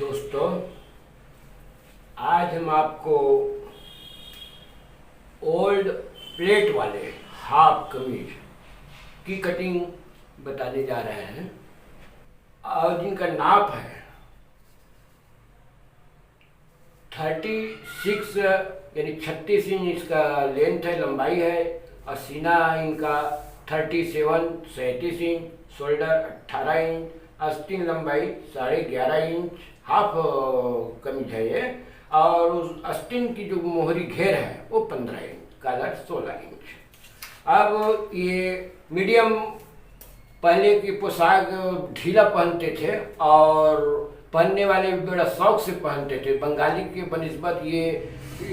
दोस्तों, आज हम आपको ओल्ड प्लेट वाले हाफ कमीज की कटिंग बताने जा रहे हैं और जिनका नाप है 36 यानी 36 इंच इसका लेंथ है, लंबाई है। और सीना इनका 37 इंच, शोल्डर 18 इंच, आस्तीन लंबाई 11.5 इंच, हाफ कमीज है ये। और उस आस्तीन की जो मोहरी घेर है वो 15 इंच, कलर 16 इंच। अब ये मीडियम पहले की पोशाक ढीला पहनते थे और पहनने वाले भी बड़ा शौक से पहनते थे। बंगाली के बनिस्बत ये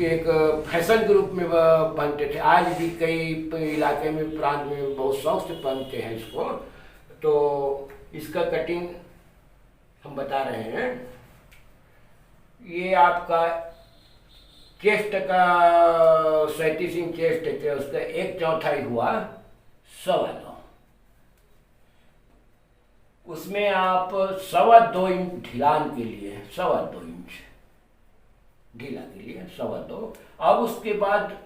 एक फैशन के रूप में पहनते थे। आज भी कई इलाके में, प्रांत में बहुत शौक से पहनते हैं इसको। तो इसका कटिंग हम बता रहे हैं। ये आपका चेस्ट का 37 इंच चेस्ट है, उसका 1/4 हुआ 2.25। उसमें आप 2.25 इंच ढिलान के लिए, 2.25 इंच ढीला के लिए 2.25। अब उसके बाद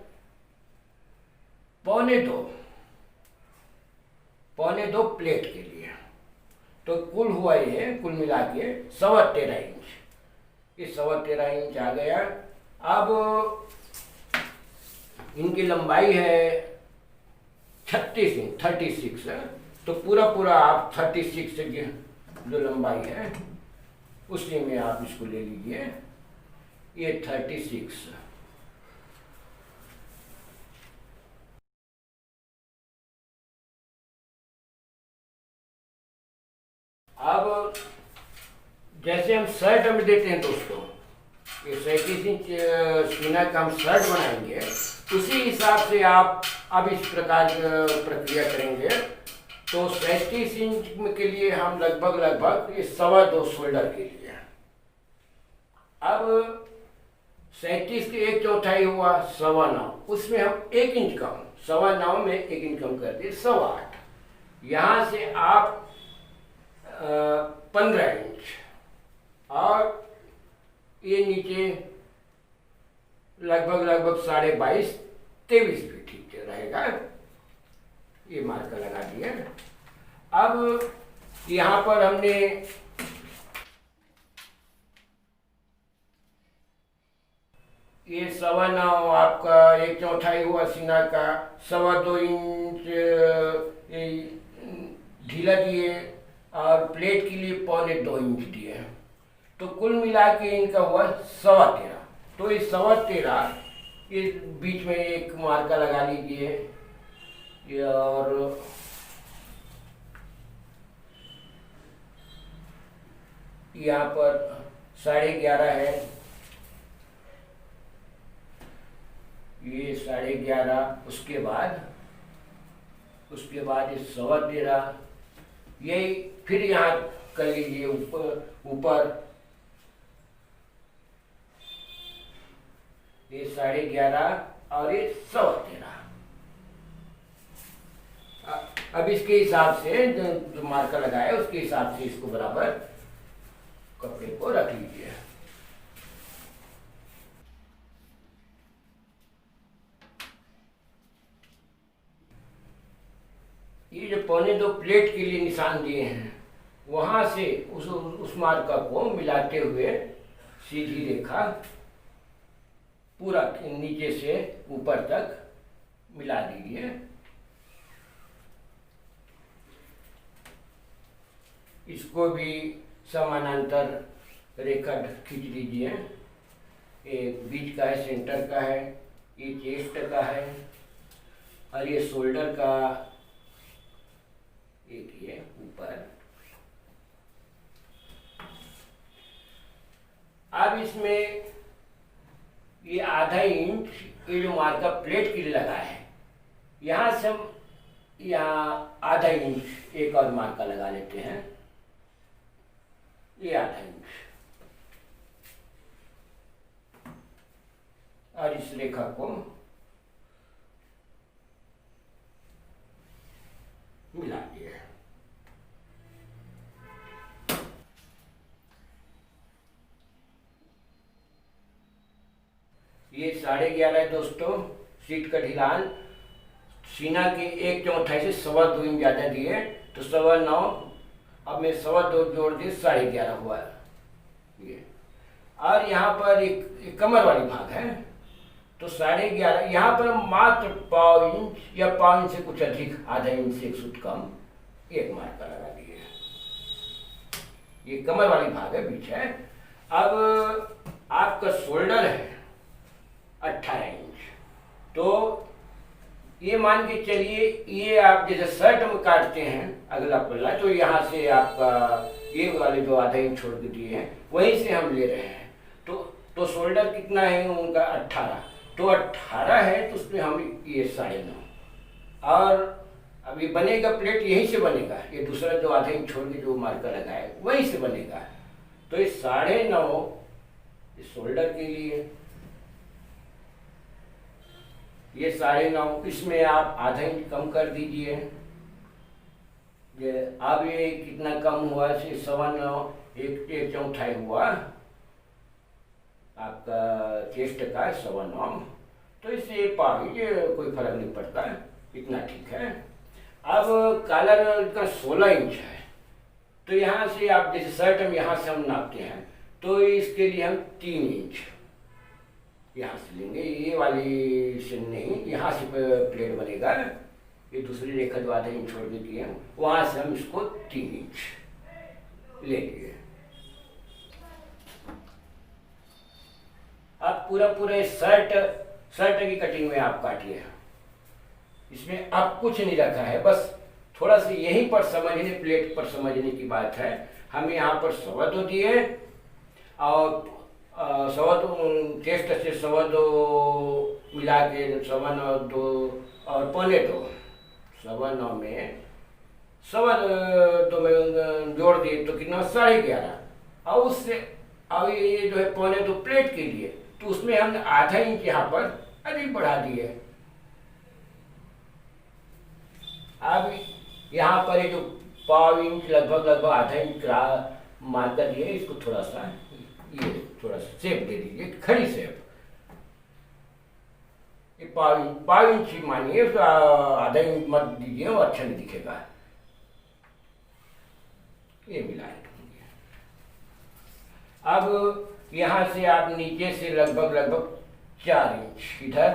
2.25 प्लेट के लिए, तो कुल हुआ ये, कुल मिला के 13.25 इंच। ये 13.25 इंच आ गया। अब इनकी लंबाई है 36 इंच, 36 है। तो पूरा पूरा आप 36 से जो लंबाई है उसी में आप इसको ले लीजिए। ये 36। अब जैसे हम शर्ट में देते हैं दोस्तों, ये 37 इंच सीना का हम शर्ट बनाएंगे, उसी हिसाब से आप अब इस प्रकार प्रक्रिया करेंगे। तो 37 इंच के लिए हम लगभग ये 2.25 शोल्डर के लिए। अब 37 के 1/4 हुआ 9.25, उसमें हम 1 इंच कम, 9.25 में 1 इंच कम कर दिए 8.25। यहाँ से आप 15 इंच, और ये नीचे लगभग 22.5, 23 भी ठीक रहेगा। ये मार्कर लगा दिए। अब यहाँ पर हमने ये 9.25 आपका 1/4 हुआ सीना का, 2.25 इंच ढीला दिए और प्लेट के लिए 2.25 इंच दिए। तो कुल मिला के इनका हुआ 13.25। तो ये 13.25, ये बीच में एक मार्का लगा लीजिए। और यहाँ पर 11.5 है, ये 11.5। उसके बाद ये 13.25, यही फिर यहाँ कर लीजिए ऊपर ये 11.5 और ये 13.25। अब इसके हिसाब से जो मार्कर लगाया है उसके हिसाब से इसको बराबर कपड़े को रख लीजिए। ये जो 2.25 प्लेट के लिए निशान दिए हैं, वहां से उस मार्कर को मिलाते हुए सीधी रेखा पूरा नीचे से ऊपर तक मिला दीजिए। इसको भी समानांतर रेखा खींच लीजिए। एक बीच का है, सेंटर का है, ये चेस्ट का है और ये शोल्डर का एक ये ऊपर। अब इसमें ये 0.5 इंच ये जो मार्कर प्लेट के लिए लगा है, यहाँ से हम यहाँ 0.5 इंच एक और मार्का लगा लेते हैं। ये 0.5 इंच, और इस रेखा को मिला दिया। ये 11.5 है दोस्तों सीट का ढिलान। सीना के 1/4 से 2.25 इंच ज़्यादा दिए तो 9.25। अब मैं 2.25 जोड़ दिए 11.5 हुआ ये। और यहाँ पर एक कमर वाली भाग है तो 11.5। यहाँ पर मात्र 1/4 इंच या 1/4 इंच से कुछ अधिक, आधा इंच से 1 सूट कम एक मार्का लगा दिए। ये कमर वाली भाग है, बीच है। अब आपका शोल्डर है 18 इंच, तो ये मान के चलिए ये आप जैसे शर्ट में काटते हैं अगला पल्ला, तो यहाँ से आपका ये वाले जो आधा इंच छोड़ के दिए हैं वहीं से हम ले रहे हैं। तो शोल्डर कितना है उनका 18, तो 18 है तो उसमें हम ये 9.5। और अब ये बनेगा प्लेट यहीं से बनेगा, ये दूसरा जो आधा इंच छोड़ के जो मार्कर लगा है वहीं से बनेगा। तो ये 9.5 इस शोल्डर के लिए, ये 9.5, इसमें आप आधा इंच कम कर दीजिए। ये अब ये कितना कम हुआ, 9.25, 1/4 हुआ आपका चेस्ट का 9.25। तो इससे ये कोई फर्क नहीं पड़ता, इतना ठीक है। अब कॉलर का 16 इंच है, तो यहाँ से आप जैसे शर्ट में यहाँ से हम नापते हैं तो इसके लिए हम 3 इंच यहाँ से लेंगे, ये वाली से नहीं, यहाँ से प्लेट बनेगा। ये दूसरी रेखा जो आधा इंच छोड़ देती है वहाँ से हम इसको 3 इंच ले लिए। अब पूरा शर्ट की कटिंग में आप काटिए, इसमें आप कुछ नहीं रखा है, बस थोड़ा सा यहीं पर समझने, प्लेट पर समझने की बात है। हम यहाँ पर 2.25 दिए और 2.25 चेस्ट से 2.25 मिला के 2.25 और 2.25, 2.25 में 2.25 में जोड़ दिए तो कितना 11.5। और उससे अब ये जो है 2.25 प्लेट के लिए, तो उसमें हमने आधा इंच यहाँ पर अधिक बढ़ा दिए। अब यहाँ पर ये जो 1/4 इंच लगभग आधा इंच मार्कर दिए, इसको थोड़ा सा शेप दे दीजिए, खड़ी शेप। ये 1/4 इंच ही मानिए, आधा इंच मत दीजिए, वो अच्छा नहीं दिखेगा। ये मिलाए। अब यहाँ से आप नीचे से लगभग 4 इंच, इधर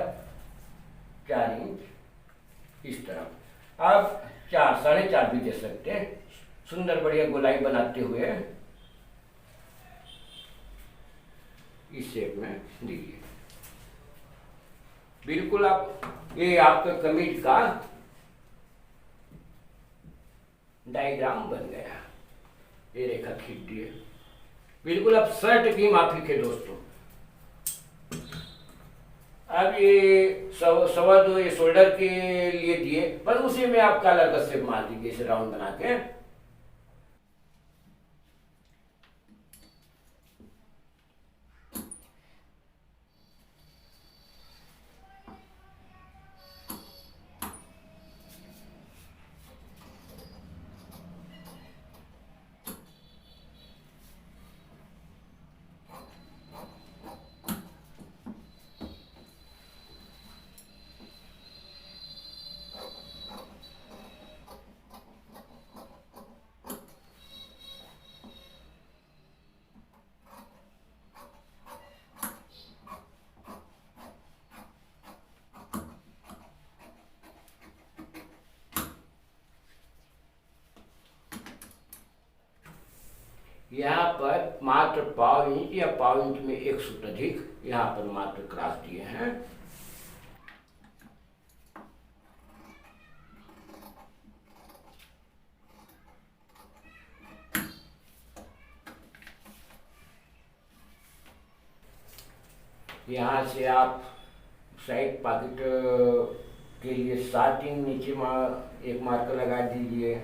4 इंच इस तरफ। अब 4.5 भी दे सकते हैं, सुंदर बढ़िया गोलाई बनाते हुए इस शेप में दीजिए। बिल्कुल आप ये आपका कमीज का डायग्राम बन गया। ये रेखा खींच दिए, बिल्कुल अब शर्ट की माफी के दोस्तों। अब ये 2.25 ये शोल्डर के लिए दिए, पर उसी में आप कॉलर का शेप मार दीजिए, इसे राउंड बना के। यहाँ पर मात्र 1/4 इंच या 1/4 इंच में 1 सूट अधिक यहाँ पर मात्र क्रॉस दिए हैं। यहाँ से आप साइड पॉकेट के लिए 7 इंच नीचे एक मार्कर लगा दीजिए।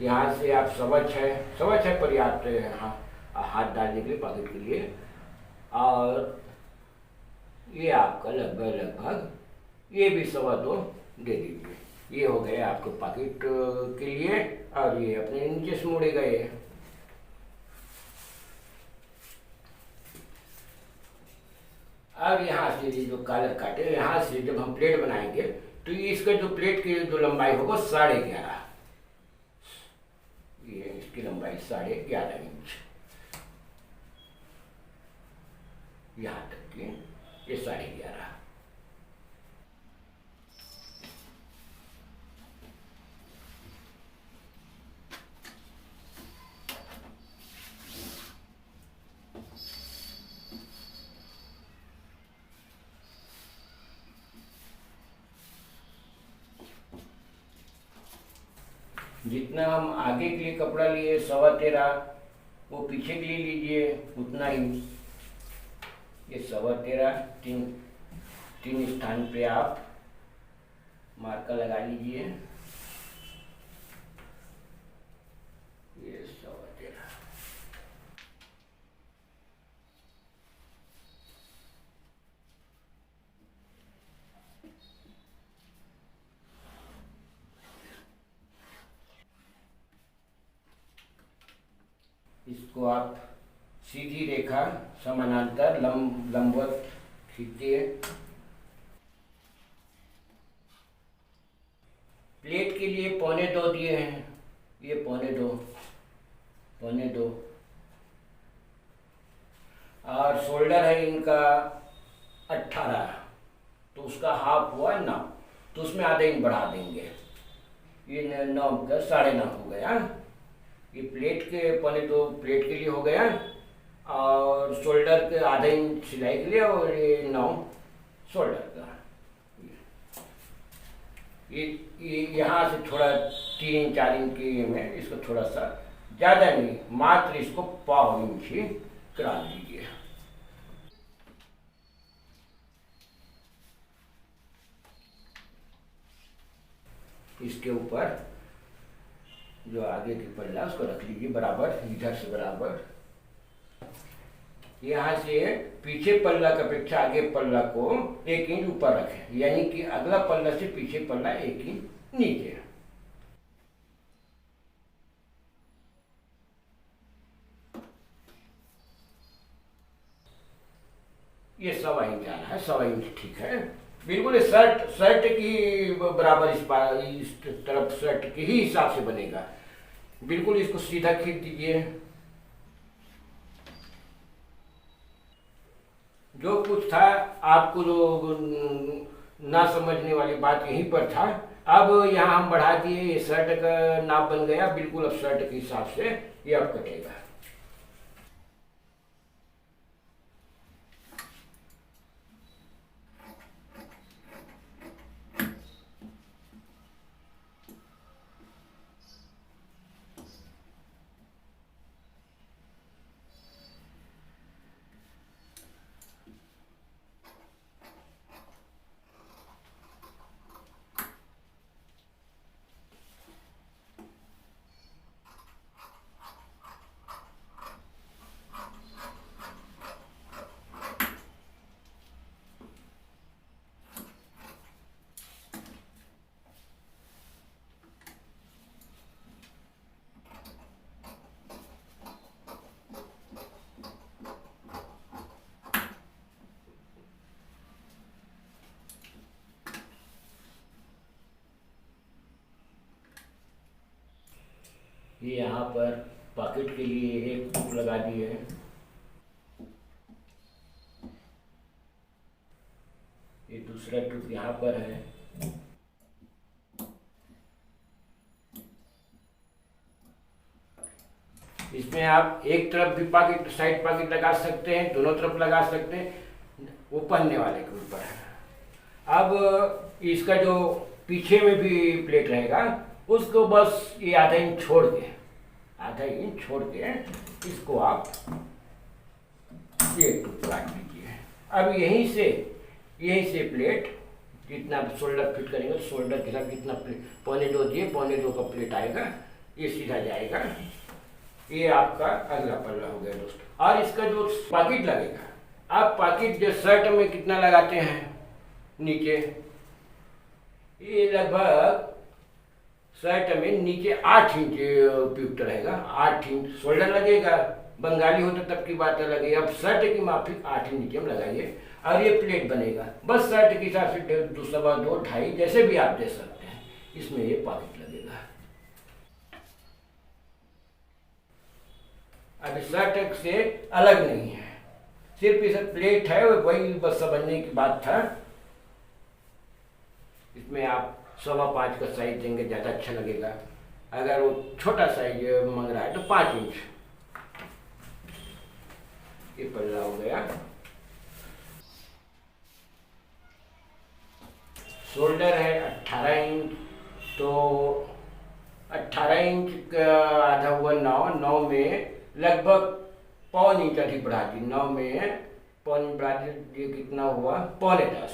यहाँ से आप 6.25 पर्याप्त है हाथ डालने के लिए, पॉकेट के लिए। और ये आपका लगभग ये भी 2.25 दे दीजिए। ये हो गए आपको पॉकेट के लिए, और ये अपने नीचे से मुड़े गए। अब यहाँ से ये जो कॉलर काटे, यहाँ से जब हम प्लेट बनाएंगे तो ये इसका जो प्लेट की जो लंबाई होगा 11.5, ये इसकी लंबाई 11.5 इंच, यहाँ तक की ये 11.5। जितना हम आगे के लिए कपड़ा लिए 13.25, वो पीछे के लिए लीजिए उतना ही। ये 13.25 तीन स्थान पे आप मार्का लगा लीजिए। ये 13.25। इसको आप सीधी रेखा समानांतर लंबवत खींचिए। प्लेट के लिए 2.25 दिए हैं, ये 2.25 और शोल्डर है इनका 18, तो उसका हाफ हुआ 9, तो उसमें आधे इंच बढ़ा देंगे, ये 9 का 9.5 हो गया। ये प्लेट के 2.25 प्लेट के लिए हो गया और शोल्डर के आधे इंच सिलाई के लिए, और ये 9 शोल्डर का। ये यहाँ से थोड़ा 3-4 इंच के में इसको थोड़ा सा ज़्यादा नहीं, मात्र इसको 1/4 इंच ही करा लीजिए। इसके ऊपर जो आगे की पल्ला उसको रख लीजिए बराबर, इधर से बराबर। यहाँ से पीछे पल्ला की अपेक्षा आगे पल्ला को 1 इंच ऊपर रखें, यानी कि अगला पल्ला से पीछे पल्ला 1 इंच नीचे। ये 1.25 इंच आना है, 1.25 इंच ठीक है, बिल्कुल शर्ट की बराबर इस तरफ शर्ट के ही हिसाब से बनेगा। बिल्कुल इसको सीधा खींच दीजिए। जो कुछ था आपको, जो ना समझने वाली बात यहीं पर था, अब यहाँ हम बढ़ा दिए, ये शर्ट का नाप बन गया बिल्कुल। अब शर्ट के हिसाब से ये अब कटेगा। ये यहाँ पर पॉकेट के लिए एक हुक लगा दिए है। ये दूसरा टूक यहाँ पर है। इसमें आप एक तरफ भी पॉकेट, साइड पॉकेट लगा सकते हैं, दोनों तरफ लगा सकते हैं, वो पहनने वाले के ऊपर है। अब इसका जो पीछे में भी प्लेट रहेगा उसको बस ये आधा इंच छोड़ के इसको आप एक टूक काट लीजिए। अब यहीं से प्लेट जितना शोल्डर फिट करेंगे, शोल्डर के साथ कितना प्लेट 2.25 दिए, 2.25 का प्लेट आएगा, ये सीधा जाएगा। ये आपका अगला पल्ला हो गया दोस्तों। और इसका जो पॉकेट लगेगा, आप पॉकेट जो शर्ट में कितना लगाते हैं नीचे, ये लगभग शर्ट में नीचे 8 इंच उपयुक्त रहेगा। 8 इंच शोल्डर लगेगा, बंगाली होता तब की बात अलग है। अब शर्ट की माफिक 8 इंच हम लगाइए और ये प्लेट बनेगा। बस शर्ट के हिसाब से 2 सवा 2 2.5 जैसे भी आप दे सकते हैं। इसमें ये पॉकेट लगेगा। अब शर्ट से अलग नहीं है, सिर्फ इसे प्लेट है, वही बस समझने की बात था। इसमें आप 5.25 का साइज देंगे, ज़्यादा अच्छा लगेगा। अगर वो छोटा साइज मांग रहा है तो 5 इंच। ये पल्ला हो गया। शोल्डर है 18 इंच, तो 18 इंच का आधा हुआ 9 में लगभग 1.25 इंच अधिक बढ़ा दी। 9 में 1.25 इंच बढ़ा दी, ये कितना हुआ 9.25।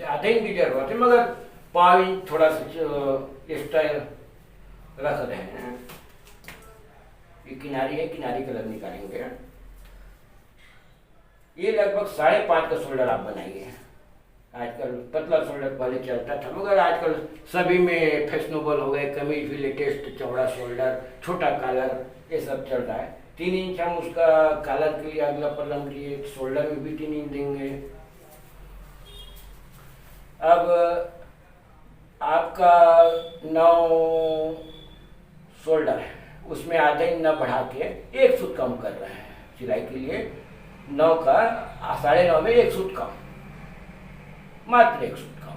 आधे इंच की जरूरत है, मगर 1.5 इंच थोड़ा सा एक्स्ट्रा रख रहे हैं। ये किनारी है, किनारी कलर निकालेंगे। ये लगभग 5.5 का शोल्डर आप बनाइए। आजकल पतला शोल्डर पहले चलता था, मगर आजकल सभी में फैशनेबल हो गए। कमीज भी लेटेस्ट चौड़ा शोल्डर, छोटा कॉलर, ये सब चल रहा है। 3 इंच हम उसका कॉलर के लिए अगला पल्लम के लिए शोल्डर में भी 3 इंच देंगे। अब आपका 9 शोल्डर है, उसमें आधा इंच न बढ़ा के 1 सूत कम कर रहे हैं सिलाई के लिए। 9 का 9.5 में 1 सूत कम, मात्र 1 सूत कम।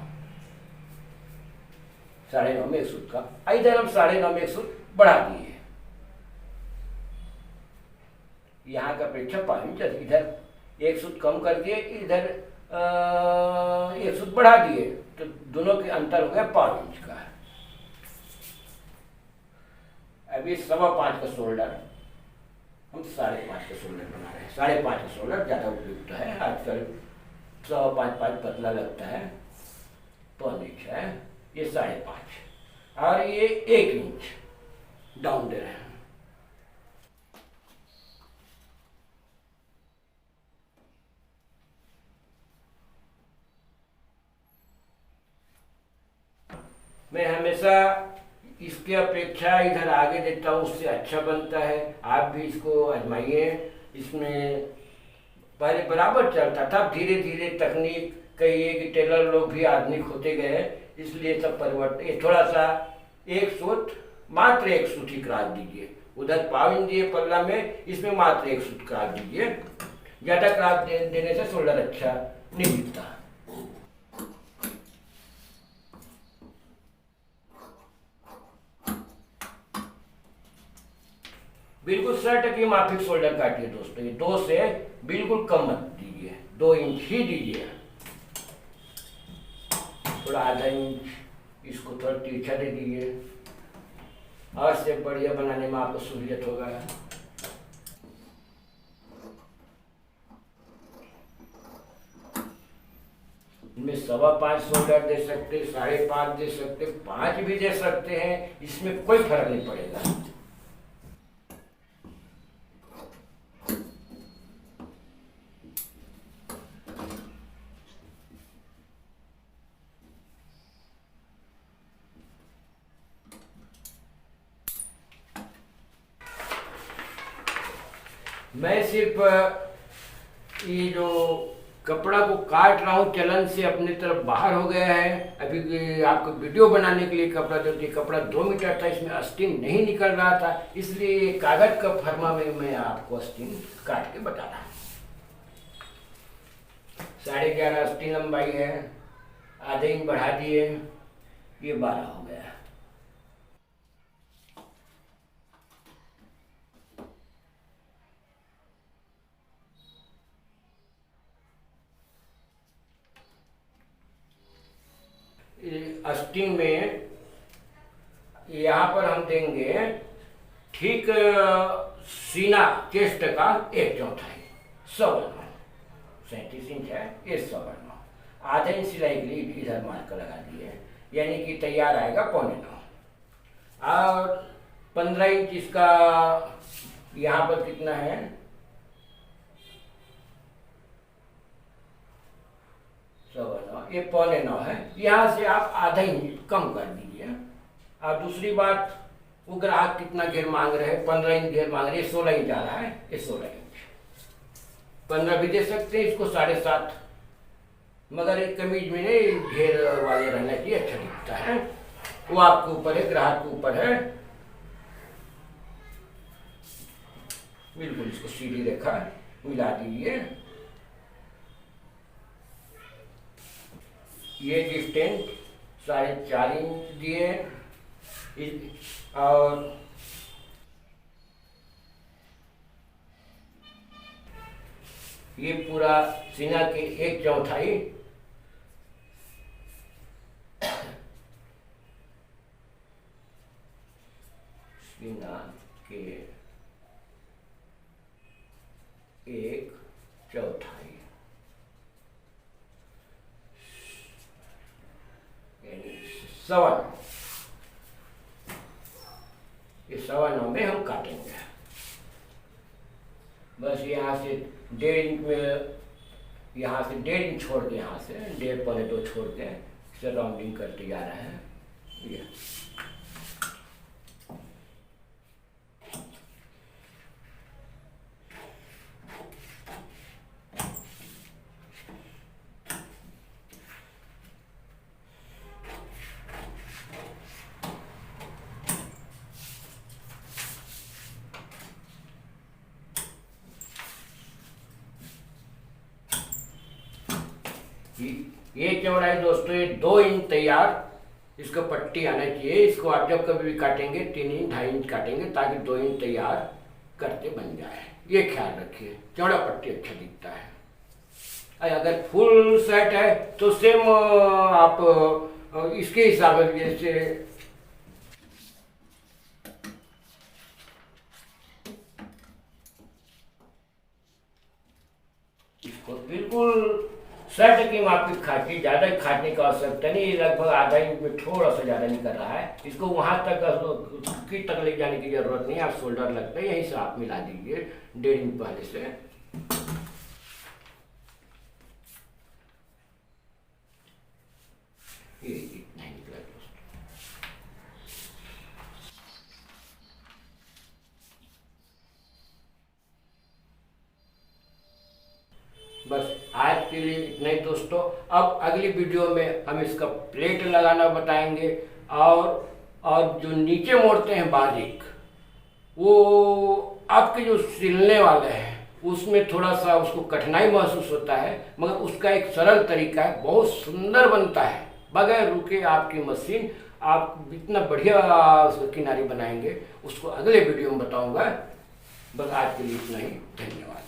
9.5 में 1 सूत कम। इधर हम 9.5 में 1 सूत बढ़ा दिए। यहाँ का अपेक्षा 5 इंच, इधर 1 सूत कम कर दिए, इधर 1 सूत बढ़ा दिए, तो दोनों के अंतर हो गया 5 इंच का। अभी 5.25 का शोल्डर हम 5.5 का शोल्डर बना रहे हैं। 5.5 का शोल्डर ज़्यादा उपयुक्त है। आजकल 5.25 पतला लगता है, 1.25 इंच है, ये 5.5 और ये 1 इंच डाउन दे रहे हैं। मैं हमेशा इसके अपेक्षा इधर आगे देता हूँ, उससे अच्छा बनता है। आप भी इसको आजमाइए। इसमें पहले बराबर चलता था, धीरे धीरे तकनीक कहिए कि टेलर लोग भी आधुनिक होते गए, इसलिए सब परिवर्तन। थोड़ा सा 1 सूत, मात्र 1 सूत ही क्रास दीजिए। उधर 1.25 इंच दिए पल्ला में, इसमें मात्र 1 सूत क्रास दीजिए। ज़्यादा क्रास देने से शोल्डर अच्छा नहीं दिखता। बिल्कुल शर्ट की माफिक शोल्डर काटिए दोस्तों। ये 2 से बिल्कुल कम मत दीजिए, 2 इंच ही दीजिए। थोड़ा आधा इंच इसको थोड़ा तिरछा दे दीजिए, और से बढ़िया बनाने में आपको सहूलियत होगा। इनमें 5.25 शोल्डर दे सकते, 5.5 दे सकते, 5 भी दे सकते हैं, इसमें कोई फर्क नहीं पड़ेगा। मैं सिर्फ ये जो कपड़ा को काट रहा हूँ, चलन से अपने तरफ बाहर हो गया है। अभी आपको वीडियो बनाने के लिए कपड़ा देते, कपड़ा 2 मीटर था, इसमें आस्तीन नहीं निकल रहा था, इसलिए कागज का फरमा में मैं आपको आस्तीन काट के बता रहा हूँ। 11.5 आस्तीन लंबाई है, आधे इंच बढ़ा दिए, ये 12 हो गया। आस्तीन में यहाँ पर हम देंगे ठीक सीना चेस्ट का 1/4, 9.25, 37 इंच है, ये 9.25। आधे इंच सिलाई के लिए इधर मार्कर लगा दिए, यानी कि तैयार आएगा 9.25। और 15 इंच इसका यहाँ पर कितना है, ये 9.25 है। यहाँ से आप आधा इंच कम कर दीजिए। और दूसरी बात, वो ग्राहक कितना घेर मांग रहे हैं, 15 इंच घेर मांग रहे हैं, 16 इंच आ रहा है, ये 16 इंच, 15 भी दे सकते हैं इसको 7.5, मगर एक कमीज में नहीं घेर वाले रहना चाहिए, अच्छा दिखता है। वो आपके ऊपर है, ग्राहक के ऊपर है। बिल्कुल इसको सीधी रेखा मिला दीजिए। ये डिस्टेंस 4.5 इंच दिए और ये पूरा सीना के 1/4 सीना के 1/4 यानी 9.25, ये 9.25 में हम काटेंगे। बस यहाँ से 1.5 इंच में, यहाँ से 1.5 इंच छोड़ के, यहाँ से 1.5 पौने 2 छोड़ के इसे राउंडिंग करते जा रहे हैं। ये ये चौड़ाई दोस्तों ये 2 इंच तैयार, इसको पट्टी आना चाहिए। इसको आप जब कभी भी काटेंगे 3 इंच 2.5 इंच काटेंगे ताकि 2 इंच तैयार करते बन जाए, ये ख्याल रखिए। चौड़ा पट्टी अच्छा दिखता है। अगर फुल सेट है तो सेम आप इसके हिसाब से, जैसे इसको बिल्कुल सेट की माप की खाटी, ज़्यादा खाटने की आवश्यकता नहीं। लगभग आधा इंच में थोड़ा सा ज़्यादा नहीं कर रहा है। इसको वहाँ तक ले जाने की जरूरत नहीं है। आप शोल्डर लगता है यहीं से आप मिला दीजिए 1.5 इंच पहले से। ये इतना ही निकला दोस्तों। बस आज के लिए इतना ही दोस्तों। अब अगली वीडियो में हम इसका प्लेट लगाना बताएंगे, और जो नीचे मोड़ते हैं बारीक, वो आपके जो सिलने वाले हैं उसमें थोड़ा सा उसको कठिनाई महसूस होता है, मगर उसका एक सरल तरीका है, बहुत सुंदर बनता है। बगैर रुके आपकी मशीन, आप इतना बढ़िया किनारी बनाएंगे, उसको अगले वीडियो में बताऊंगा। बस आज के लिए इतना ही, धन्यवाद।